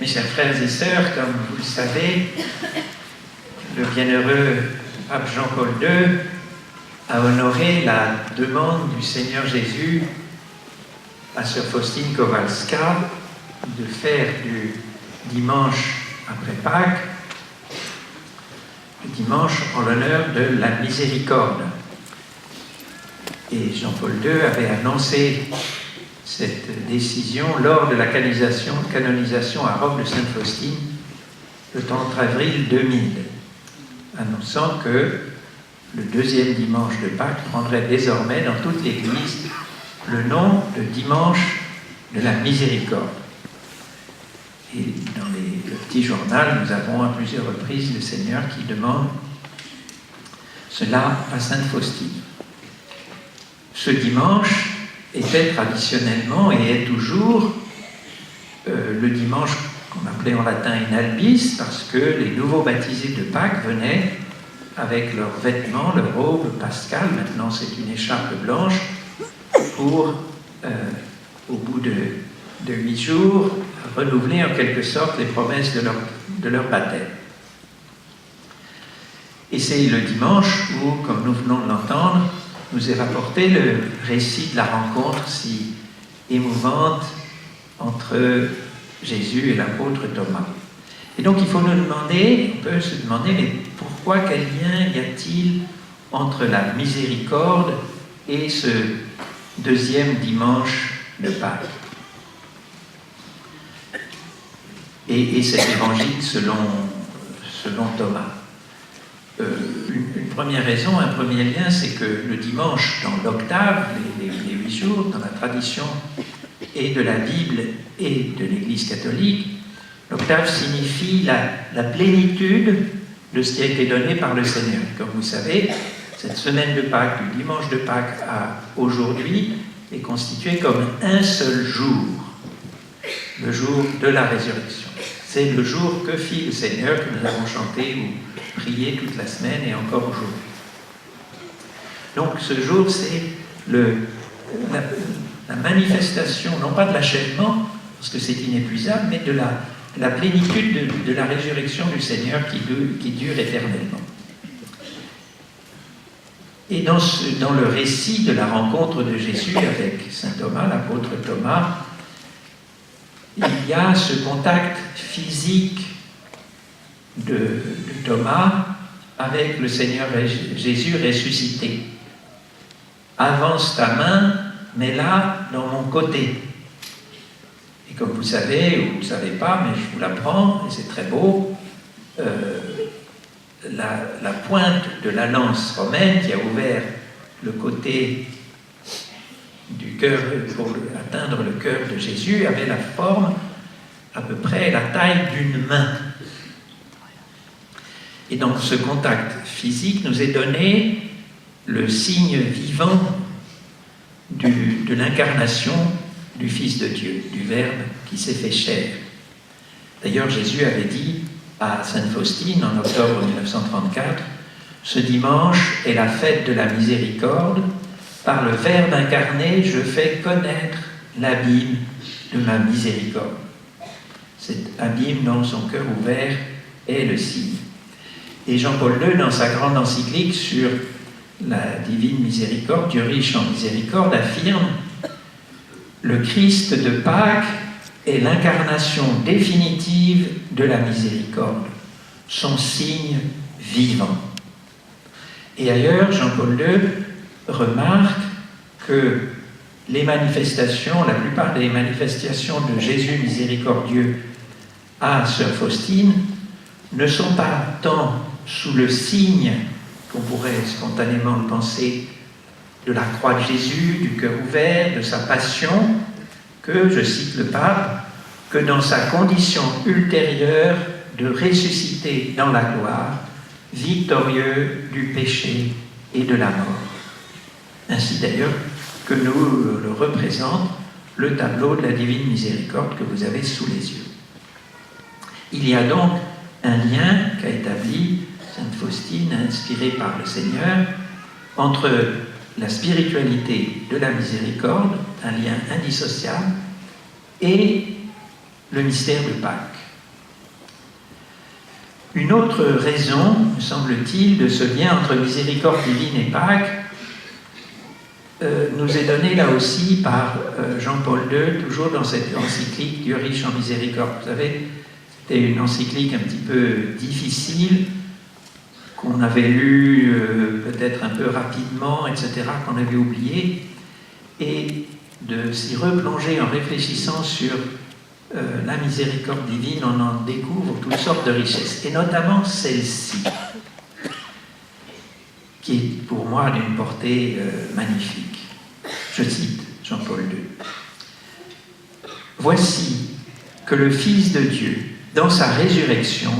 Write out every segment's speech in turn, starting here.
chers frères et sœurs, comme vous le savez, le bienheureux pape Jean-Paul II a honoré la demande du Seigneur Jésus à sœur Faustine Kowalska de faire du dimanche après Pâques le dimanche en l'honneur de la miséricorde. Et Jean-Paul II avait annoncé cette décision lors de la canonisation à Rome de Sainte Faustine le 30 avril 2000, annonçant que le deuxième dimanche de Pâques prendrait désormais dans toute l'Église le nom de dimanche de la miséricorde. Et dans le petit journal, nous avons à plusieurs reprises le Seigneur qui demande cela à Sainte Faustine. Ce dimanche était traditionnellement et est toujours le dimanche qu'on appelait en latin in albis, parce que les nouveaux baptisés de Pâques venaient avec leurs vêtements, leur robe pascale, maintenant c'est une écharpe blanche, pour, au bout de 8 jours, renouveler en quelque sorte les promesses de leur baptême. Et c'est le dimanche où, comme nous venons de l'entendre, nous est rapporté le récit de la rencontre si émouvante entre Jésus et l'apôtre Thomas. Et donc il faut nous demander, on peut se demander, mais pourquoi, quel lien y a-t-il entre la miséricorde et ce deuxième dimanche de Pâques et cet évangile selon Thomas? Une première raison, un premier lien, c'est que le dimanche, dans l'octave, les 8 jours, dans la tradition et de la Bible et de l'Église catholique, l'octave signifie la plénitude de ce qui a été donné par le Seigneur. Comme vous savez, cette semaine de Pâques, du dimanche de Pâques à aujourd'hui, est constituée comme un seul jour, le jour de la résurrection. C'est le jour que fit le Seigneur, que nous avons chanté ou prié toute la semaine et encore aujourd'hui. Donc ce jour, c'est la manifestation, non pas de l'achèvement, parce que c'est inépuisable, mais de la plénitude de la résurrection du Seigneur qui dure éternellement. Et dans le récit de la rencontre de Jésus avec saint Thomas, l'apôtre Thomas, il y a ce contact physique de Thomas avec le Seigneur Jésus ressuscité. Avance ta main, mets-la dans mon côté. Et comme vous savez, ou vous ne savez pas, mais je vous l'apprends, et c'est très beau, la pointe de la lance romaine qui a ouvert le côté du cœur pour atteindre le cœur de Jésus avait la forme à peu près la taille d'une main. Et donc ce contact physique nous est donné le signe vivant de l'incarnation du Fils de Dieu, du Verbe qui s'est fait chair. D'ailleurs, Jésus avait dit à Sainte Faustine en octobre 1934, « Ce dimanche est la fête de la miséricorde. Par le Verbe incarné, je fais connaître l'abîme de ma miséricorde. » Cet abîme dans son cœur ouvert est le signe. Et Jean-Paul II, dans sa grande encyclique sur la divine miséricorde, Dieu riche en miséricorde, affirme « Le Christ de Pâques est l'incarnation définitive de la miséricorde, son signe vivant. » Et ailleurs, Jean-Paul II remarque que les manifestations, la plupart des manifestations de Jésus miséricordieux à sœur Faustine ne sont pas tant sous le signe, qu'on pourrait spontanément le penser, de la croix de Jésus, du cœur ouvert, de sa passion, que, je cite le pape, que dans sa condition ultérieure de ressusciter dans la gloire, victorieux du péché et de la mort. Ainsi d'ailleurs que nous le représente le tableau de la divine miséricorde que vous avez sous les yeux. Il y a donc un lien qu'a établi sainte Faustine, inspirée par le Seigneur, entre la spiritualité de la miséricorde, un lien indissociable, et le mystère de Pâques. Une autre raison, me semble-t-il, de ce lien entre miséricorde divine et Pâques nous est donnée là aussi par Jean-Paul II, toujours dans cette encyclique Dieu riche en miséricorde. Vous savez, c'était une encyclique un petit peu difficile, qu'on avait lue peut-être un peu rapidement, etc., qu'on avait oublié, et de s'y replonger en réfléchissant sur la miséricorde divine, on en découvre toutes sortes de richesses, et notamment celle-ci, qui est pour moi d'une portée magnifique. Je cite Jean-Paul II. « Voici que le Fils de Dieu, dans sa résurrection,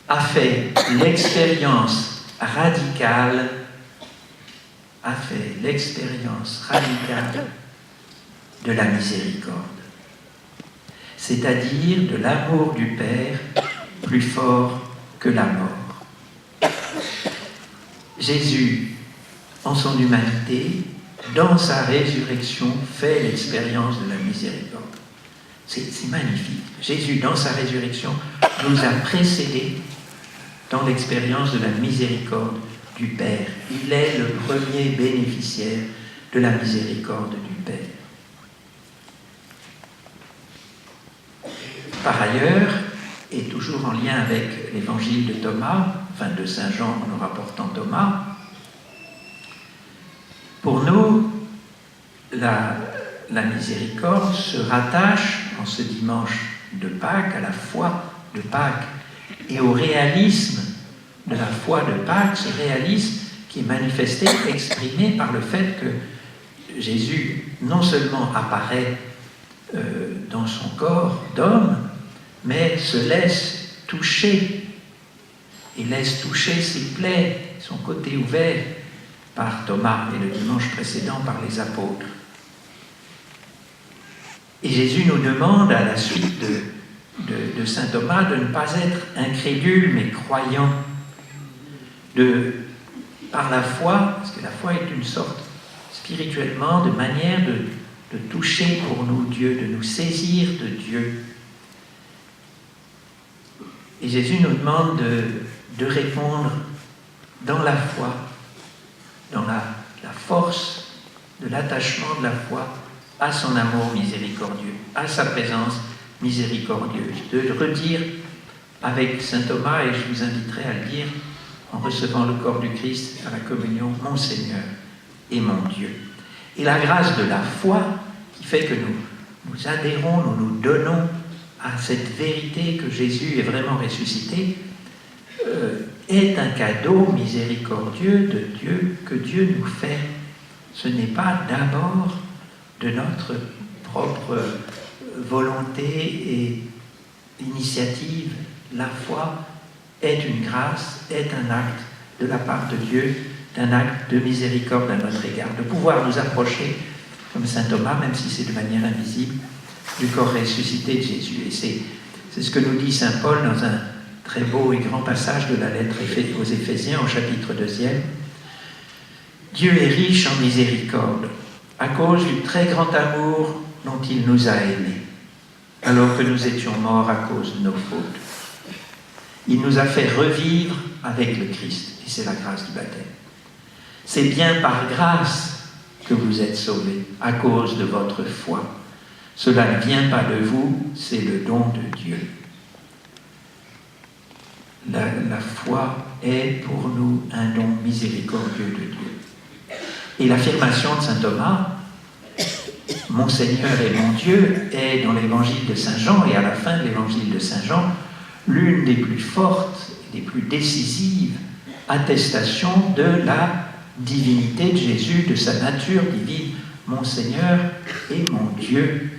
a fait l'expérience radicale de la miséricorde, c'est-à-dire de l'amour du Père plus fort que la mort. Jésus, en son humanité, dans sa résurrection, fait l'expérience de la miséricorde. C'est magnifique. Jésus, dans sa résurrection, nous a précédés dans l'expérience de la miséricorde du Père. Il est le premier bénéficiaire de la miséricorde du Père. Par ailleurs, et toujours en lien avec l'évangile de Thomas, enfin de Saint Jean en nous rapportant Thomas, pour nous, la miséricorde se rattache en ce dimanche de Pâques à la foi de Pâques et au réalisme de la foi de Pâques, ce réalisme qui est manifesté, exprimé par le fait que Jésus non seulement apparaît dans son corps d'homme, mais se laisse toucher, et laisse toucher ses plaies, son côté ouvert, par Thomas et le dimanche précédent par les apôtres. Et Jésus nous demande, à la suite de saint Thomas, de ne pas être incrédule, mais croyant, par la foi, parce que la foi est une sorte, spirituellement, de manière de toucher pour nous Dieu, de nous saisir de Dieu. Et Jésus nous demande de répondre dans la foi, dans la force de l'attachement de la foi à son amour miséricordieux, à sa présence miséricordieuse. De le redire avec saint Thomas, et je vous inviterai à le dire en recevant le corps du Christ à la communion, mon Seigneur et mon Dieu. Et la grâce de la foi qui fait que nous adhérons, nous nous donnons à cette vérité que Jésus est vraiment ressuscité, est un cadeau miséricordieux de Dieu que Dieu nous fait. Ce n'est pas d'abord de notre propre volonté et initiative. La foi est une grâce, est un acte de la part de Dieu, d'un acte de miséricorde à notre égard, de pouvoir nous approcher, comme saint Thomas, même si c'est de manière invisible, du corps ressuscité de Jésus. Et c'est ce que nous dit saint Paul dans un très beau et grand passage de la lettre aux Éphésiens, au chapitre 2e. Dieu est riche en miséricorde, à cause du très grand amour dont il nous a aimés, alors que nous étions morts à cause de nos fautes. Il nous a fait revivre avec le Christ, et c'est la grâce du baptême. C'est bien par grâce que vous êtes sauvés, à cause de votre foi. Cela ne vient pas de vous, c'est le don de Dieu. La foi est pour nous un don miséricordieux de Dieu. Et l'affirmation de saint Thomas, mon Seigneur et mon Dieu, est dans l'évangile de saint Jean et à la fin de l'évangile de saint Jean l'une des plus fortes et des plus décisives attestations de la divinité de Jésus, de sa nature divine, mon Seigneur et mon Dieu.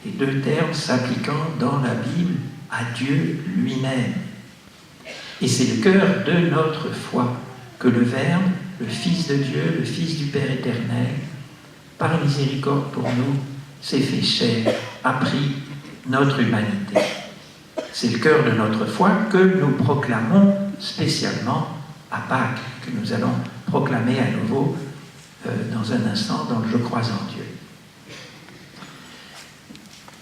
Les deux termes s'appliquant dans la Bible à Dieu lui-même. Et c'est le cœur de notre foi que le Verbe, le Fils de Dieu, le Fils du Père éternel, par miséricorde pour nous, s'est fait chair, a pris notre humanité. C'est le cœur de notre foi que nous proclamons spécialement à Pâques, que nous allons proclamer à nouveau dans un instant dans le Je crois en Dieu.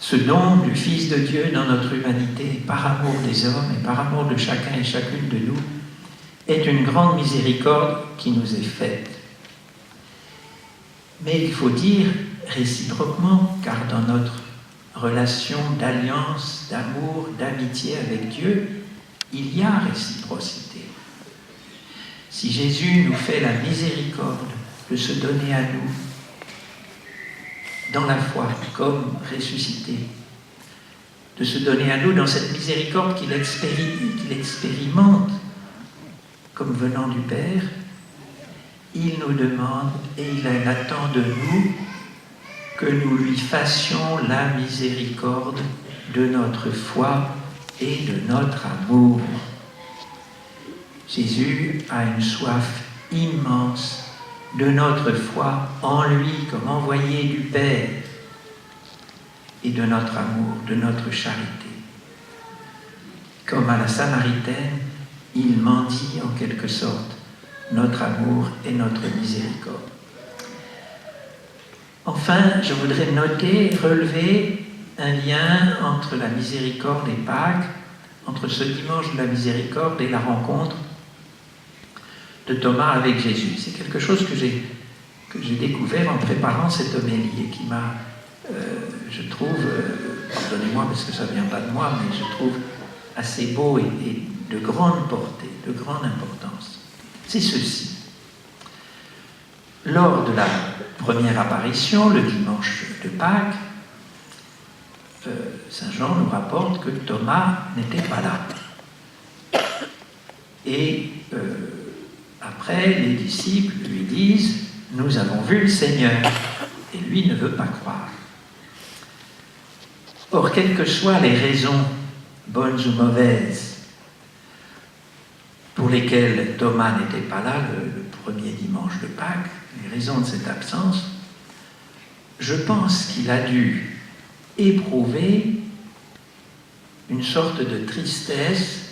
Ce don du Fils de Dieu dans notre humanité, par amour des hommes et par amour de chacun et chacune de nous, est une grande miséricorde qui nous est faite. Mais il faut dire réciproquement, car dans notre relation d'alliance, d'amour, d'amitié avec Dieu, il y a réciprocité. Si Jésus nous fait la miséricorde de se donner à nous dans la foi comme ressuscité, de se donner à nous dans cette miséricorde qu'il expérimente comme venant du Père, il nous demande et il attend de nous que nous lui fassions la miséricorde de notre foi et de notre amour. Jésus a une soif immense de notre foi en lui comme envoyé du Père et de notre amour, de notre charité. Comme à la Samaritaine, il mendie en quelque sorte notre amour et notre miséricorde. Enfin, je voudrais noter, relever un lien entre la miséricorde et Pâques, entre ce dimanche de la miséricorde et la rencontre de Thomas avec Jésus. C'est quelque chose que j'ai découvert en préparant cette homélie et qui m'a, je trouve, pardonnez-moi parce que ça ne vient pas de moi, mais je trouve assez beau et de grande portée, de grande importance. C'est ceci. Lors de la première apparition, le dimanche de Pâques, Saint Jean nous rapporte que Thomas n'était pas là. Et après, les disciples lui disent « Nous avons vu le Seigneur ». Et lui ne veut pas croire. Or, quelles que soient les raisons, bonnes ou mauvaises, pour lesquelles Thomas n'était pas là le premier dimanche de Pâques, les raisons de cette absence, je pense qu'il a dû éprouver une sorte de tristesse,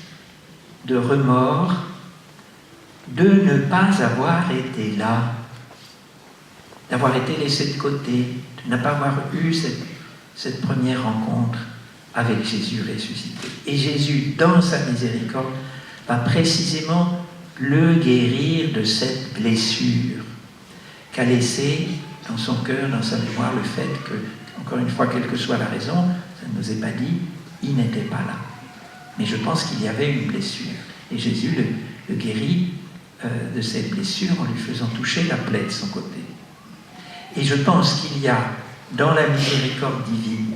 de remords, de ne pas avoir été là, d'avoir été laissé de côté, de ne pas avoir eu cette première rencontre avec Jésus ressuscité. Et Jésus, dans sa miséricorde, va précisément le guérir de cette blessure qu'a laissé dans son cœur, dans sa mémoire, le fait que, encore une fois, quelle que soit la raison, ça ne nous est pas dit, il n'était pas là. Mais je pense qu'il y avait une blessure. Et Jésus le guérit de cette blessure en lui faisant toucher la plaie de son côté. Et je pense qu'il y a dans la miséricorde divine,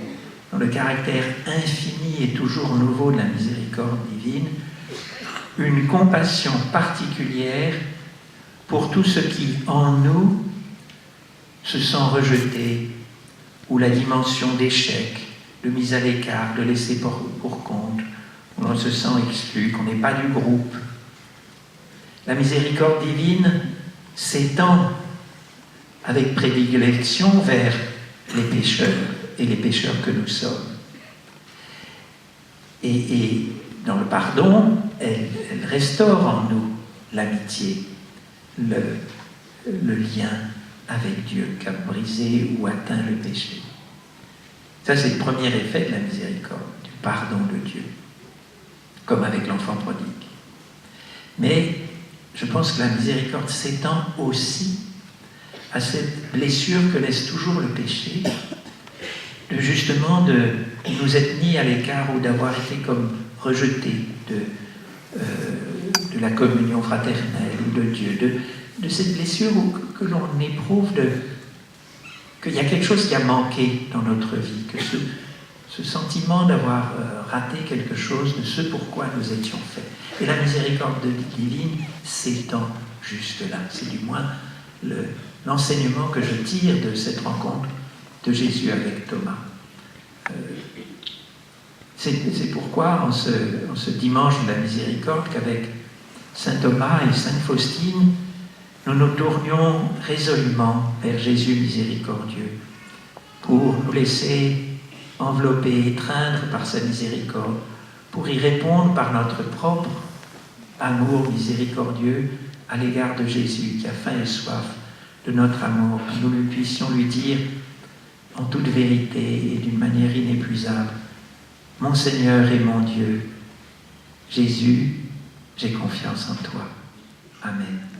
dans le caractère infini et toujours nouveau de la miséricorde divine, une compassion particulière pour tout ce qui, en nous, se sent rejeté, ou la dimension d'échec, de mise à l'écart, de laisser pour compte, où l'on se sent exclu, qu'on n'est pas du groupe. La miséricorde divine s'étend avec prédilection vers les pécheurs et les pécheurs que nous sommes. Et dans le pardon, elle restaure en nous l'amitié, le lien avec Dieu qu'a brisé ou atteint le péché. Ça, c'est le premier effet de la miséricorde, du pardon de Dieu, comme avec l'enfant prodigue. Mais je pense que la miséricorde s'étend aussi à cette blessure que laisse toujours le péché, de justement de nous être mis à l'écart ou d'avoir été comme rejetés de la communion fraternelle ou de Dieu, de cette blessure que l'on éprouve qu'il y a quelque chose qui a manqué dans notre vie, que ce sentiment d'avoir raté quelque chose de ce pourquoi nous étions faits. Et la miséricorde divine s'étend juste là. C'est du moins l'enseignement que je tire de cette rencontre de Jésus avec Thomas. C'est pourquoi, en ce dimanche de la miséricorde, qu'avec saint Thomas et sainte Faustine, nous nous tournions résolument vers Jésus miséricordieux pour nous laisser envelopper, étreindre par sa miséricorde, pour y répondre par notre propre amour miséricordieux à l'égard de Jésus qui a faim et soif de notre amour, que nous puissions lui dire en toute vérité et d'une manière inépuisable. Mon Seigneur et mon Dieu, Jésus, j'ai confiance en toi. Amen.